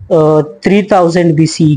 3000 BC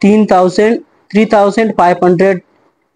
3500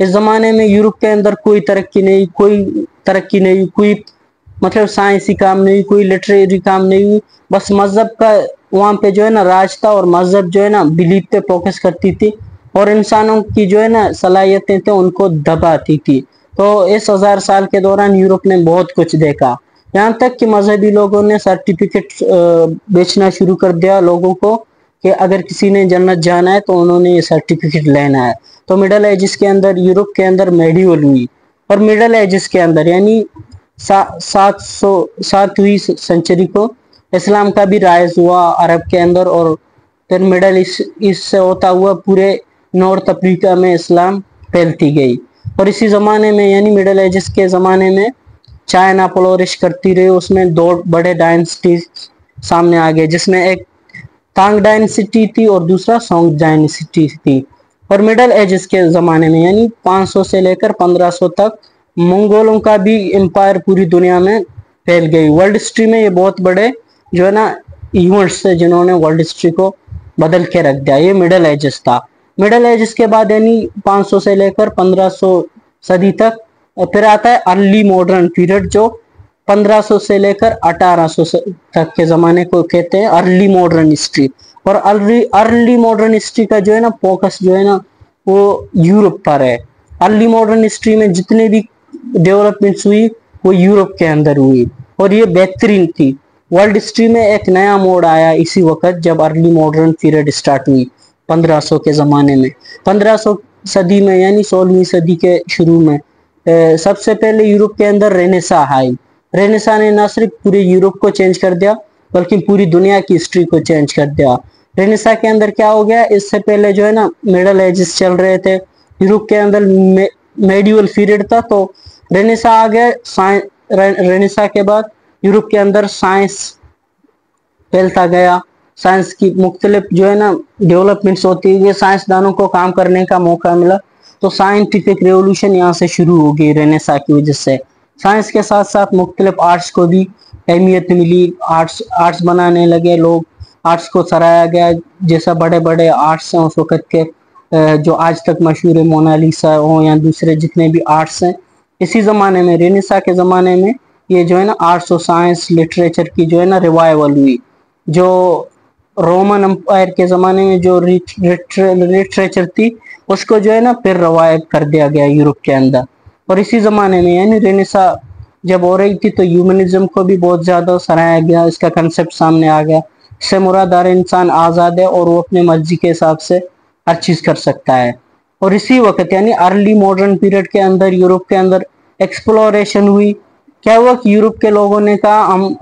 اس زمانے میں Europe کے اندر کوئی ترقی نہیں، کوئی مطلب سائنسی کام نہیں، کوئی لٹریری کام نہیں ہوئی، بس مذہب کا وہاں پہ جو ہے نا راج تھا، اور مذہب جو ہے نا بلیف پہ فوکس کرتی تھی، اور انسانوں کی جو ہے نا صلاحیتیں تھے ان کو دباتی تھی۔ تو اس 1000 سال کے دوران یورپ نے بہت کچھ دیکھا، یہاں تک کہ مذہبی لوگوں نے سرٹیفکیٹ بیچنا شروع کر دیا لوگوں کو، کہ اگر کسی نے جنت جانا ہے تو انہوں نے یہ سرٹیفکیٹ لینا ہے۔ تو مڈل ایجز کے اندر یورپ کے اندر میڈیول ہوئی، اور مڈل ایجز کے اندر یعنی 7ویں سنچری کو اسلام کا بھی رائج ہوا عرب کے اندر، اور پھر مڈل ایسٹ سے ہوتا ہوا پورے نارتھ افریقہ میں اسلام پھیلتی گئی۔ اور اسی زمانے میں یعنی مڈل ایجز کے زمانے میں چائنا فلورش کرتی رہی، اس میں 2 بڑے ڈائنسٹیز سامنے آ گئے، جس میں ایک تانگ ڈائنسٹی تھی اور دوسرا سونگ ڈائنسٹی تھی۔ اور مڈل ایجز کے زمانے میں یعنی 500 سے لے کر 1500 تک منگولوں کا بھی امپائر پوری دنیا میں پھیل گئی۔ ورلڈ ہسٹری میں یہ بہت بڑے جو ہے نا ایونٹس سے جنہوں نے ورلڈ ہسٹری کو بدل کے رکھ دیا، یہ مڈل ایجز تھا۔ مڈل ایجز کے بعد یعنی 500 سے لے کر 1500 صدی تک، اور پھر آتا ہے ارلی ماڈرن پیریڈ، جو 1500 سے لے کر 1800 تک کے زمانے کو کہتے ہیں ارلی ماڈرن ہسٹری۔ اور ارلی ماڈرن ہسٹری کا جو ہے نا فوکس جو ہے نا وہ یورپ پر ہے۔ ارلی ماڈرن ہسٹری میں جتنے بھی ڈیولپمنٹس ہوئی وہ یورپ کے اندر ہوئی، اور یہ بہترین تھی۔ ورلڈ ہسٹری میں ایک نیا موڑ آیا اسی وقت جب ارلی ماڈرن پیریڈ سٹارٹ ہوئی 1500 کے زمانے میں۔ 1500 صدی میں یعنی 16ویں صدی کے شروع میں سب سے پہلے یورپ کے اندر رینیسا آئی۔ رینیسا نے نہ صرف پورے یورپ کو چینج کر دیا بلکہ پوری دنیا کی ہسٹری کو چینج کر دیا۔ رینیسا کے اندر کیا ہو گیا، اس سے پہلے جو ہے نا مڈل ایجز چل رہے تھے، یورپ کے اندر میڈیول پیریڈ تھا، تو رینیسا آ گیا۔ رینیسا کے بعد یورپ کے اندر سائنس پھیلتا گیا، سائنس کی مختلف جو ہے نا ڈیولپمنٹس ہوتی ہے، سائنسدانوں کو کام کرنے کا موقع ملا، تو سائنٹیفک ریولوشن یہاں سے شروع ہو گئی رینیسا کی وجہ سے۔ سائنس کے ساتھ ساتھ مختلف آرٹس کو بھی اہمیت ملی، آرٹس بنانے لگے لوگ، آرٹس کو سرایا گیا، جیسا بڑے بڑے آرٹس ہیں اس وقت کے جو آج تک مشہور ہے، مونالیسا ہو یا دوسرے جتنے بھی آرٹس ہیں، اسی زمانے میں رینیسا کے زمانے میں یہ جو ہے نا آرٹس اور سائنس لٹریچر کی جو ہے نا ریوائول ہوئی۔ جو رومن امپائر کے زمانے میں جو لٹریچر تھی اس کو جو ہے نا پھر ریوائو کر دیا گیا یورپ کے اندر۔ اور اسی زمانے میں یعنی رینیسا جب ہو رہی تھی تو ہیومنزم کو بھی بہت زیادہ سراہا گیا، اس کا کنسپٹ سامنے آ گیا، اس سے مراد ہر انسان آزاد ہے اور وہ اپنے مرضی کے حساب سے ہر چیز کر سکتا ہے۔ اور اسی وقت یعنی ارلی ماڈرن پیریڈ کے اندر یورپ کے اندر ایکسپلوریشن ہوئی۔ کیا ہوا کہ یورپ کے لوگوں نے کہا ہم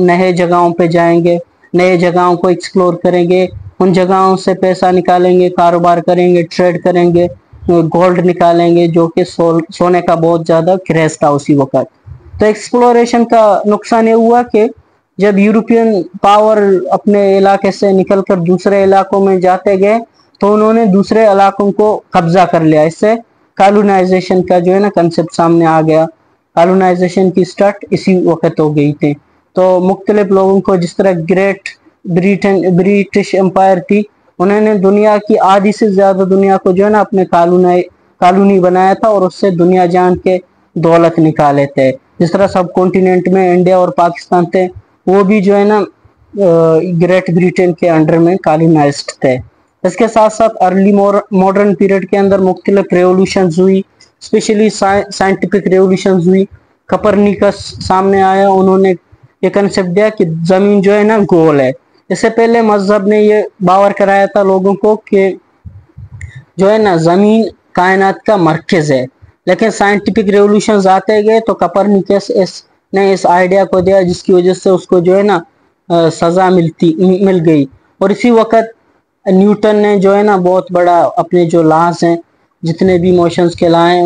نئے جگہوں پہ جائیں گے، نئے جگہوں کو ایکسپلور کریں گے، ان جگہوں سے پیسہ نکالیں گے، کاروبار کریں گے، ٹریڈ کریں گے، گولڈ نکالیں گے، جو کہ سونے کا بہت زیادہ کریز تھا اسی وقت۔ تو ایکسپلوریشن کا نقصان یہ ہوا کہ جب یورپین پاور اپنے علاقے سے نکل کر دوسرے علاقوں میں جاتے گئے تو انہوں نے دوسرے علاقوں کو قبضہ کر لیا، اس سے کالونائزیشن کا جو ہے نا کنسپٹ سامنے آ گیا۔ کالونائزیشن کی سٹارٹ اسی وقت ہو گئی تھی۔ تو مختلف لوگوں کو، جس طرح گریٹ برٹش امپائر تھی، انہوں نے دنیا کی آدھی سے زیادہ دنیا کو جو ہے نا اپنے کالونی بنایا تھا، اور اس سے دنیا جان کے دولت نکالے تھے۔ جس طرح سب کانٹیننٹ میں انڈیا اور پاکستان تھے، وہ بھی جو ہے نا گریٹ بریٹن کے انڈر میں کالونائزڈ تھے۔ اس کے ساتھ ساتھ ارلی ماڈرن پیریڈ کے اندر مختلف ریولوشنز ہوئی، اسپیشلی سائنٹیفک ریولوشنز ہوئی۔ کپرنیکس سامنے آیا، انہوں نے یہ کنسپٹ دیا کہ زمین جو ہے نا گول ہے۔ اس سے پہلے مذہب نے یہ باور کرایا تھا لوگوں کو کہ جو ہے نا زمین کائنات کا مرکز ہے، لیکن سائنٹیفک ریولوشنز آتے گئے تو کپرنیکس نے اس آئیڈیا کو دیا، جس کی وجہ سے اس کو جو ہے نا سزا مل گئی۔ اور اسی وقت نیوٹن نے جو ہے نا بہت بڑا اپنے جو لاز ہیں، جتنے بھی موشنز کے لا ہیں،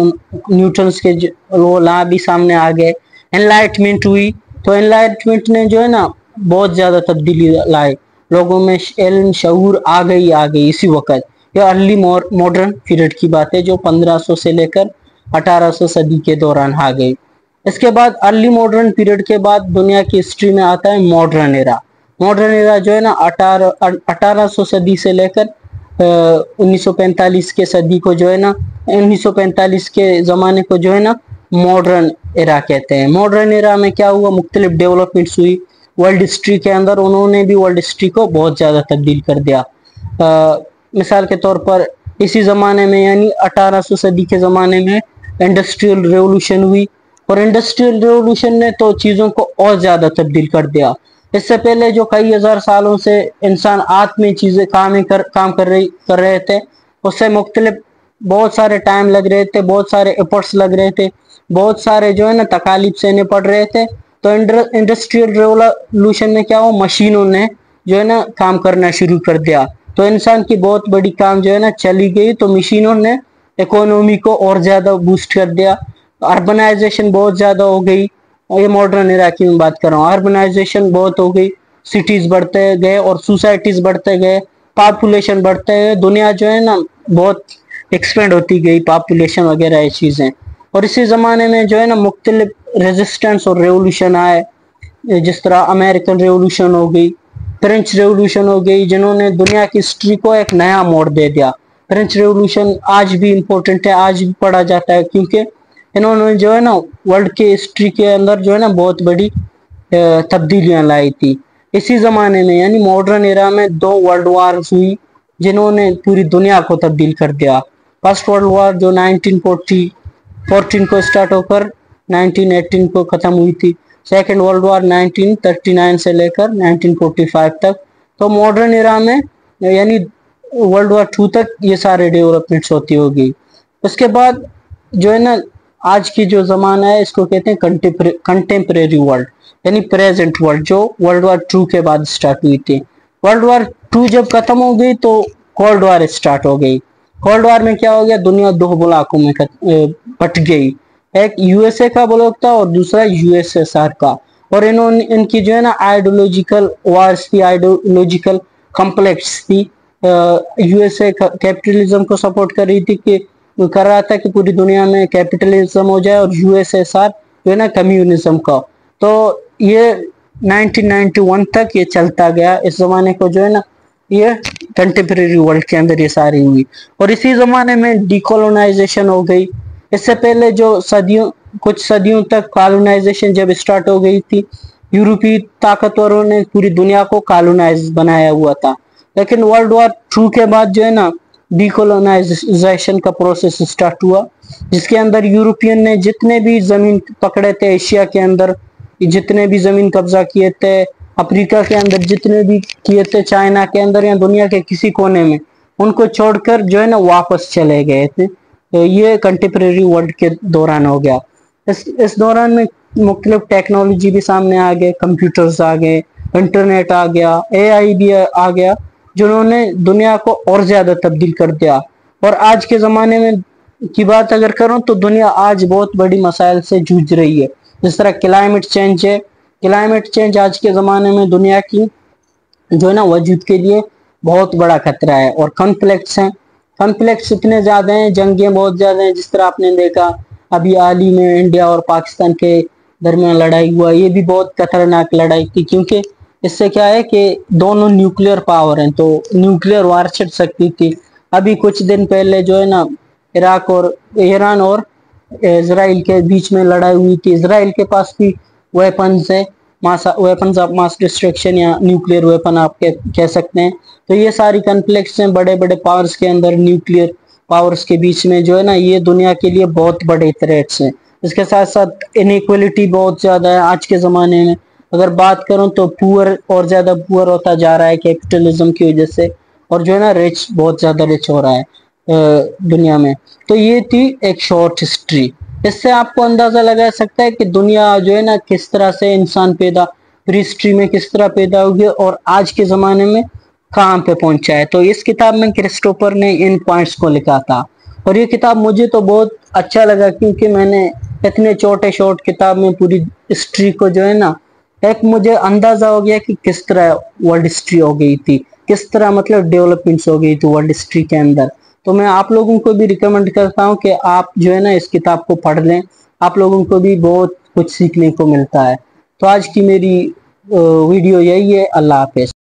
نیوٹنز کے وہ لا بھی سامنے آ گئے۔ انلائٹمنٹ ہوئی، تو انلائٹمنٹ نے جو ہے نا بہت زیادہ تبدیلی لائے، لوگوں میں علم شعور آ گئی اسی وقت۔ یہ ارلی ماڈرن پیریڈ کی بات ہے جو 1500 سے لے کر 1800 صدی کے دوران آ گئی۔ اس کے بعد ارلی ماڈرن پیریڈ کے بعد دنیا کی ہسٹری میں آتا ہے ماڈرن ایرا۔ ماڈرن ایرا جو ہے نا 1800 صدی سے لے کر 1945 کے صدی کو جو ہے نا 1945 کے زمانے کو جو ہے نا ماڈرن ایرا کہتے ہیں. ماڈرن ایرا میں کیا ہوا, مختلف ڈیولپمنٹس ہوئی ورلڈ ہسٹری کے اندر. انہوں نے بھی ورلڈ ہسٹری کو بہت زیادہ تبدیل کر دیا. مثال کے طور پر اسی زمانے میں یعنی 1800 صدی کے زمانے میں انڈسٹریل ریولوشن ہوئی, اور انڈسٹریل ریولوشن نے تو چیزوں کو اور زیادہ تبدیل کر دیا. اس سے پہلے جو کئی ہزار سالوں سے انسان ہاتھ میں چیزیں کام کر رہے تھے, اس سے مختلف بہت سارے ٹائم لگ رہے تھے, بہت سارے ایفرٹس لگ رہے تھے, بہت سارے جو ہے نا تکالیف سہنے پڑ رہے تھے. تو انڈسٹریل ریولوشن میں کیا ہوا, مشینوں نے جو ہے نا کام کرنا شروع کر دیا. تو انسان کی بہت بڑی کام جو ہے نا چلی گئی. تو مشینوں نے اکانومی کو اور زیادہ بوسٹ کر دیا. اربنائزیشن بہت زیادہ ہو گئی. یہ ماڈرن ایرا کی میں بات کر رہا ہوں. اربنائزیشن بہت ہو گئی, سٹیز بڑھتے گئے اور سوسائٹیز بڑھتے گئے, پاپولیشن بڑھتے گئے, دنیا جو ہے نا بہت ایکسپینڈ ہوتی گئی, پاپولیشن وغیرہ یہ چیزیں. اور اسی زمانے میں جو ہے نا مختلف ریزسٹنس اور ریولوشن آئے, جس طرح امریکن ریولوشن ہو گئی, فرینچ ریولوشن ہو گئی, جنہوں نے دنیا کی ہسٹری کو ایک نیا موڑ دے دیا. فرینچ ریولوشن آج بھی امپورٹنٹ ہے, آج بھی پڑھا جاتا ہے, کیونکہ انہوں نے جو ہے نا ورلڈ کی ہسٹری کے اندر جو ہے نا بہت بڑی تبدیلیاں لائی تھی. اسی زمانے میں یعنی ماڈرن ایرا میں 2 ورلڈ وارز ہوئی, جنہوں نے پوری دنیا کو تبدیل کر دیا. فرسٹ ورلڈ وار جو 1914 کو اسٹارٹ ہو کر 1918 کو ختم ہوئی تھی. سیکنڈ ورلڈ وار 1939 سے لے کر 1945 تک. تو ماڈرن ایرا میں یعنی ورلڈ وار 2 تک یہ سارے ڈیولپمنٹس ہوتی ہوگی. اس کے بعد جو ہے نا آج کی جو زمانہ ہے اس کو کہتے ہیں کنٹمپریری ورلڈ, یعنی پریزنٹ ورلڈ, جو ورلڈ وار 2 کے بعد اسٹارٹ ہوئی تھی. ورلڈ وار 2 جب ختم ہو گئی تو کولڈ وار اسٹارٹ ہو گئی. کولڈ وار میں کیا ہو گیا, دنیا 2 بلاکوں میں بٹ گئی. ایک یو ایس اے کا بلاک تھا اور دوسرا یو ایس ایس آر کا. اور ان کی جو ہے نا آئیڈیولوجیکل وارز تھی, آئیڈیولوجیکل کمپلیکس تھی. یو ایس اے کیپٹلزم کو سپورٹ کر رہی تھی, کہ کر رہا تھا کہ پوری دنیا میں کیپٹلزم ہو جائے, اور یو ایس ایس آر جو ہے نا کمیونزم کا. تو یہ 1991 تک یہ چلتا گیا. اس زمانے کو جو ہے نا یہ کنٹمپریری ورلڈ کے اندر یہ ساری ہوئی. اور اسی زمانے میں ڈیکولونائزیشن ہو گئی. اس سے پہلے جو کچھ صدیوں تک کالونائزیشن جب اسٹارٹ ہو گئی تھی, یورپی طاقتوروں نے پوری دنیا کو کالونائز بنایا ہوا تھا. لیکن ورلڈ وار 2 کے بعد جو ہے نا ڈیکولونائزیشن کا پروسیس اسٹارٹ ہوا, جس کے اندر یورپین نے جتنے بھی زمین پکڑے تھے ایشیا کے اندر, جتنے بھی زمین قبضہ کیے تھے, افریقہ کے اندر جتنے بھی کیے تھے, چائنا کے اندر یا دنیا کے کسی کونے میں, ان کو چھوڑ کر جو ہے نا واپس چلے گئے تھے. یہ کنٹمپریری ورلڈ کے دوران ہو گیا. اس دوران میں مختلف ٹیکنالوجی بھی سامنے آ گئے, کمپیوٹرز آ گئے, انٹرنیٹ آ گیا, اے آئی بھی آ گیا, جنہوں نے دنیا کو اور زیادہ تبدیل کر دیا. اور آج کے زمانے میں کی بات اگر کروں تو دنیا آج بہت بڑی مسائل سے جوجھ رہی ہے. جس طرح کلائمیٹ چینج ہے. کلائمیٹ چینج آج کے زمانے میں دنیا کی جو ہے نا وجود کے لیے بہت بڑا خطرہ ہے. اور کنفلکٹس ہیں, کنفلکٹس اتنے زیادہ ہیں, جنگیں بہت زیادہ ہیں. جس طرح آپ نے دیکھا ابھی حال ہی میں انڈیا اور پاکستان کے درمیان لڑائی ہوا, یہ بھی بہت خطرناک لڑائی تھی, کیونکہ اس سے کیا ہے کہ دونوں نیوکلیئر پاور ہیں, تو نیوکلیئر وار چھڑ سکتی تھی. ابھی کچھ دن پہلے جو ہے نا عراق اور ایران اور اسرائیل کے بیچ میں لڑائی ہوئی تھی. اسرائیل کے پاس بھی ویپنز ہے, ویپنز آف ماس ڈسٹرکشن یا نیوکلیئر ویپن آپ کہہ سکتے ہیں. تو یہ ساری کنفلکٹس ہیں بڑے بڑے پاورز کے اندر, نیوکلیئر پاورز کے بیچ میں جو ہے نا, یہ دنیا کے لیے بہت بڑے تھریٹس ہیں. اس کے ساتھ ساتھ انیکویلٹی بہت زیادہ ہے آج کے زمانے میں. اگر بات کروں تو پور اور زیادہ پور ہوتا جا رہا ہے کیپٹلزم کی وجہ سے, اور جو ہے نا رچ بہت زیادہ رچ ہو رہا ہے دنیا میں. تو یہ تھی ایک شارٹ ہسٹری. اس سے آپ کو اندازہ لگا سکتا ہے کہ دنیا جو ہے نا کس طرح سے انسان پری ہسٹری میں کس طرح پیدا ہوگی اور آج کے زمانے میں کہاں پہ پہنچا ہے. تو اس کتاب میں کرسٹوفر نے ان پوائنٹس کو لکھا تھا, اور یہ کتاب مجھے تو بہت اچھا لگا, کیونکہ میں نے اتنے چھوٹے شارٹ کتاب میں پوری ہسٹری کو جو ہے نا ایک مجھے اندازہ ہو گیا کہ کس طرح ورلڈ ہسٹری ہو گئی تھی, کس طرح مطلب ڈیولپمنٹس ہو گئی تھی ورلڈ ہسٹری کے اندر. تو میں آپ لوگوں کو بھی ریکمنڈ کرتا ہوں کہ آپ جو ہے نا اس کتاب کو پڑھ لیں, آپ لوگوں کو بھی بہت کچھ سیکھنے کو ملتا ہے. تو آج کی میری ویڈیو یہی ہے. اللہ حافظ.